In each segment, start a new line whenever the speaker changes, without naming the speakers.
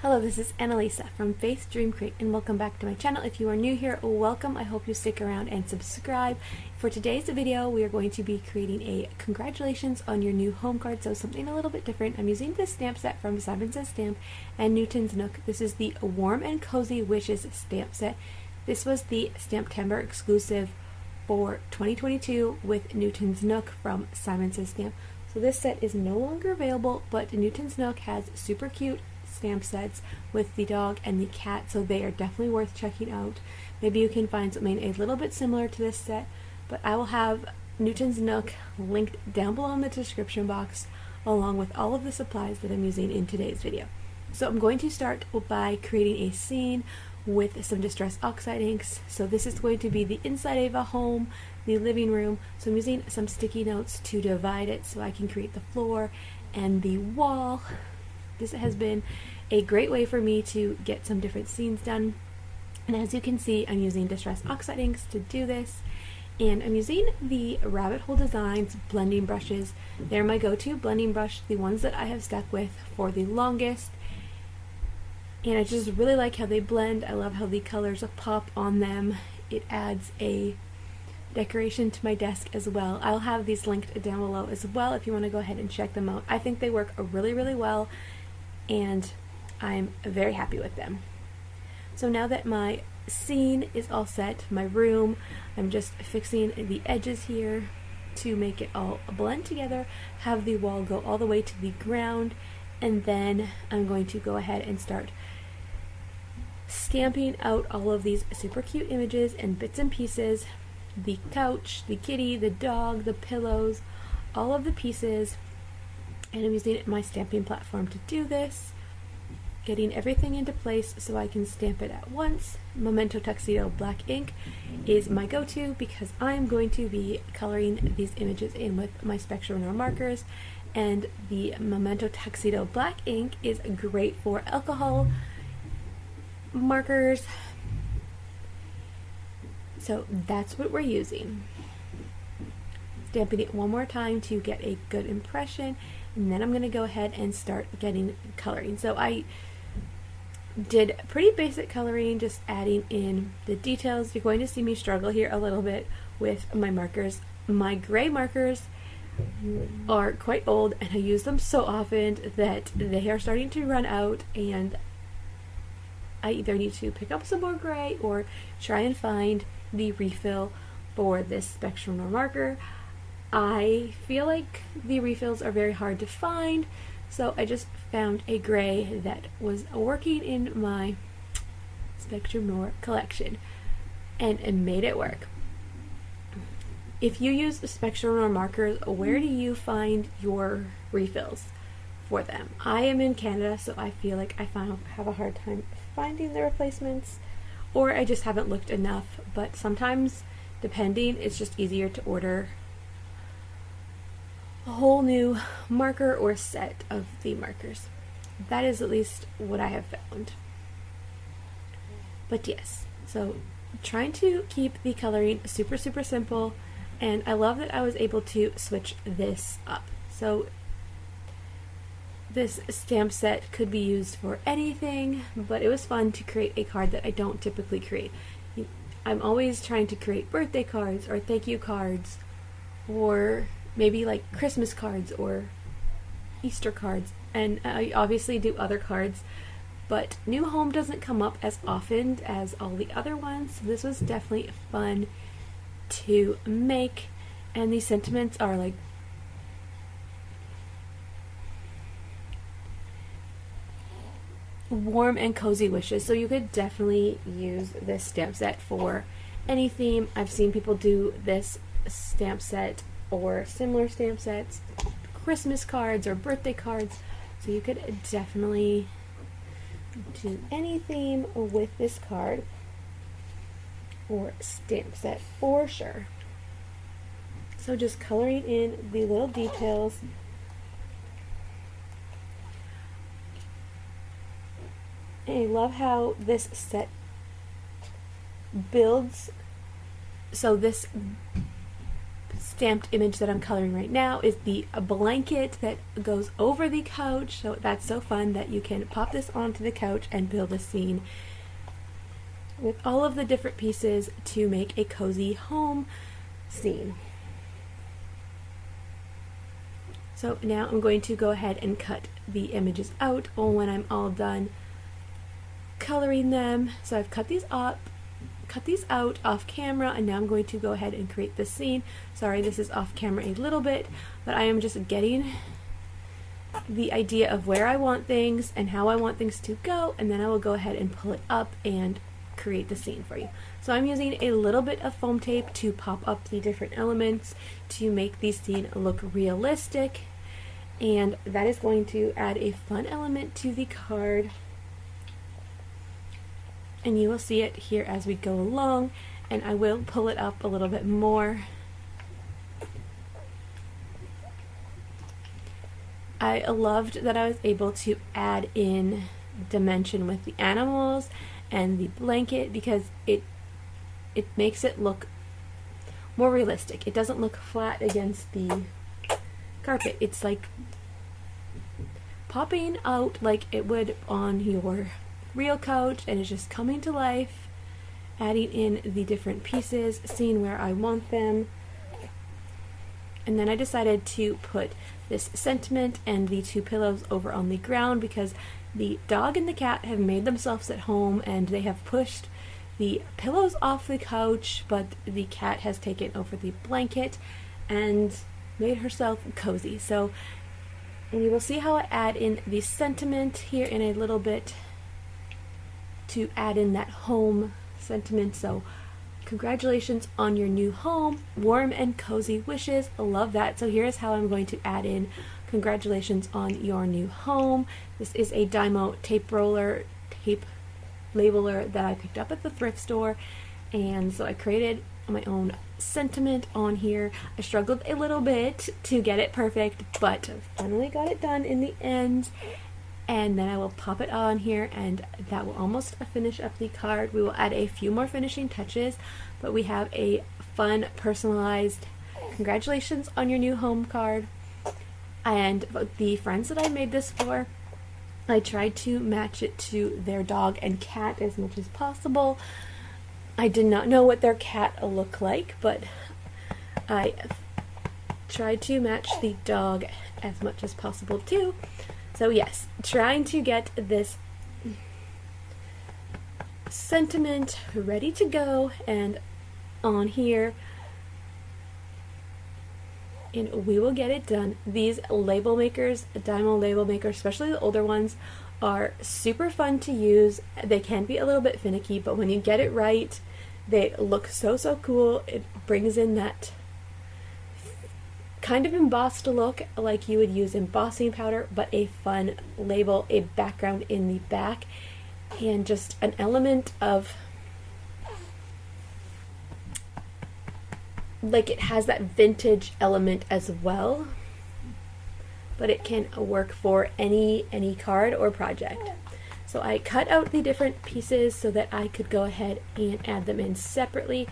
Hello, this is Annalisa from Faith Dream Create, and welcome back to my channel. If you are new here, welcome. I hope you stick around and subscribe. For today's video, we are going to be creating a congratulations on your new home card, so something a little bit different. I'm using this stamp set from Simon Says Stamp and Newton's Nook. This is the Warm and Cozy Wishes stamp set. This was the Stamptember exclusive for 2022 with Newton's Nook from Simon Says Stamp. So this set is no longer available, but Newton's Nook has super cute stamp sets with the dog and the cat, so they are definitely worth checking out. Maybe you can find something a little bit similar to this set, but I will have Newton's Nook linked down below in the description box, along with all of the supplies that I'm using in today's video. So I'm going to start by creating a scene with some distress oxide inks. So this is going to be the inside of a home, the living room. So I'm using some sticky notes to divide it so I can create the floor and the wall. This has been a great way for me to get some different scenes done. And as you can see, I'm using Distress Oxide inks to do this. And I'm using the Rabbit Hole Designs blending brushes. They're my go-to blending brush, the ones that I have stuck with for the longest. And I just really like how they blend. I love how the colors pop on them. It adds a decoration to my desk as well. I'll have these linked down below as well if you want to go ahead and check them out. I think they work really, really well, and I'm very happy with them. So now that my scene is all set, my room, I'm just fixing the edges here to make it all blend together, have the wall go all the way to the ground, and then I'm going to go ahead and start stamping out all of these super cute images and bits and pieces, the couch, the kitty, the dog, the pillows, all of the pieces. And I'm using my stamping platform to do this, getting everything into place so I can stamp it at once. Memento Tuxedo black ink is my go-to because I'm going to be coloring these images in with my Spectrum Noir markers, and the Memento Tuxedo black ink is great for alcohol markers. So that's what we're using. Stamping it one more time to get a good impression, and then I'm going to go ahead and start getting coloring. So I did pretty basic coloring, just adding in the details. You're going to see me struggle here a little bit with my markers. My gray markers are quite old, and I use them so often that they are starting to run out, and I either need to pick up some more gray or try and find the refill for this Spectrum Noir marker. I feel like the refills are very hard to find, so I just found a gray that was working in my Spectrum Noir collection and made it work. If you use Spectrum Noir markers, where do you find your refills for them? I am in Canada, so I feel like I have a hard time finding the replacements, or I just haven't looked enough, but sometimes, depending, it's just easier to order a whole new marker or set of the markers. That is at least what I have found. But yes, so trying to keep the coloring super, super simple, and I love that I was able to switch this up. So this stamp set could be used for anything, but it was fun to create a card that I don't typically create. I'm always trying to create birthday cards or thank you cards, or maybe like Christmas cards or Easter cards, and I obviously do other cards, but New Home doesn't come up as often as all the other ones, so this was definitely fun to make. And these sentiments are like warm and cozy wishes, so you could definitely use this stamp set for any theme. I've seen people do this stamp set or similar stamp sets, Christmas cards or birthday cards, so you could definitely do any theme with this card or stamp set for sure. So just coloring in the little details. And I love how this set builds. So this stamped image that I'm coloring right now is the blanket that goes over the couch. So that's so fun that you can pop this onto the couch and build a scene with all of the different pieces to make a cozy home scene. So now I'm going to go ahead and cut the images out when I'm all done coloring them. So I've cut these out off camera, and now I'm going to go ahead and create this scene. Sorry, this is off camera a little bit, but I am just getting the idea of where I want things and how I want things to go, and then I will go ahead and pull it up and create the scene for you. So I'm using a little bit of foam tape to pop up the different elements to make the scene look realistic, and that is going to add a fun element to the card. And you will see it here as we go along, and I will pull it up a little bit more. I loved that I was able to add in dimension with the animals and the blanket because it makes it look more realistic. It doesn't look flat against the carpet. It's like popping out like it would on your real couch, and it's just coming to life, adding in the different pieces, seeing where I want them. And then I decided to put this sentiment and the two pillows over on the ground because the dog and the cat have made themselves at home, and they have pushed the pillows off the couch, but the cat has taken over the blanket and made herself cozy. So you will see how I add in the sentiment here in a little bit to add in that home sentiment. So congratulations on your new home, warm and cozy wishes. I love that. So here's how I'm going to add in congratulations on your new home. This is a Dymo tape labeler that I picked up at the thrift store, and so I created my own sentiment on here. I struggled a little bit to get it perfect, but finally got it done in the end. And then I will pop it on here, and that will almost finish up the card. We will add a few more finishing touches, but we have a fun, personalized congratulations on your new home card. And the friends that I made this for, I tried to match it to their dog and cat as much as possible. I did not know what their cat looked like, but I tried to match the dog as much as possible too. So yes, trying to get this sentiment ready to go and on here, and we will get it done. These label makers, Dymo label makers, especially the older ones, are super fun to use. They can be a little bit finicky, but when you get it right, they look so cool. It brings in that kind of embossed look like you would use embossing powder, but a fun label, a background in the back, and just an element of, like, it has that vintage element as well, but it can work for any card or project. So I cut out the different pieces so that I could go ahead and add them in separately,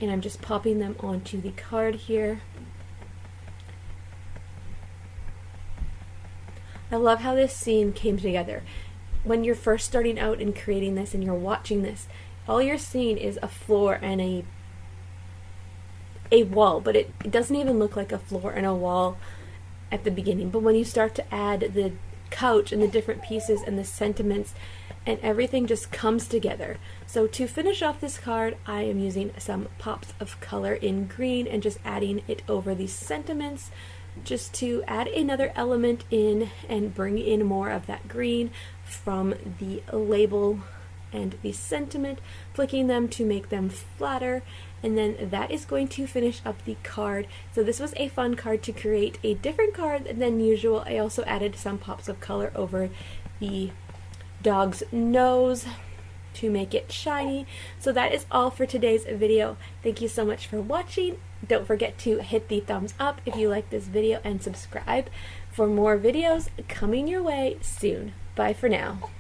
and I'm just popping them onto the card here. I love how this scene came together. When you're first starting out and creating this and you're watching this, all you're seeing is a floor and a wall, but it doesn't even look like a floor and a wall at the beginning. But when you start to add the couch and the different pieces and the sentiments, and everything just comes together. So to finish off this card, I am using some pops of color in green and just adding it over these sentiments, just to add another element in and bring in more of that green from the label and the sentiment, flicking them to make them flatter, and then that is going to finish up the card. So this was a fun card to create, a different card than usual. I also added some pops of color over the dog's nose to make it shiny. So that is all for today's video. Thank you so much for watching. Don't forget to hit the thumbs up if you like this video and subscribe for more videos coming your way soon. Bye for now.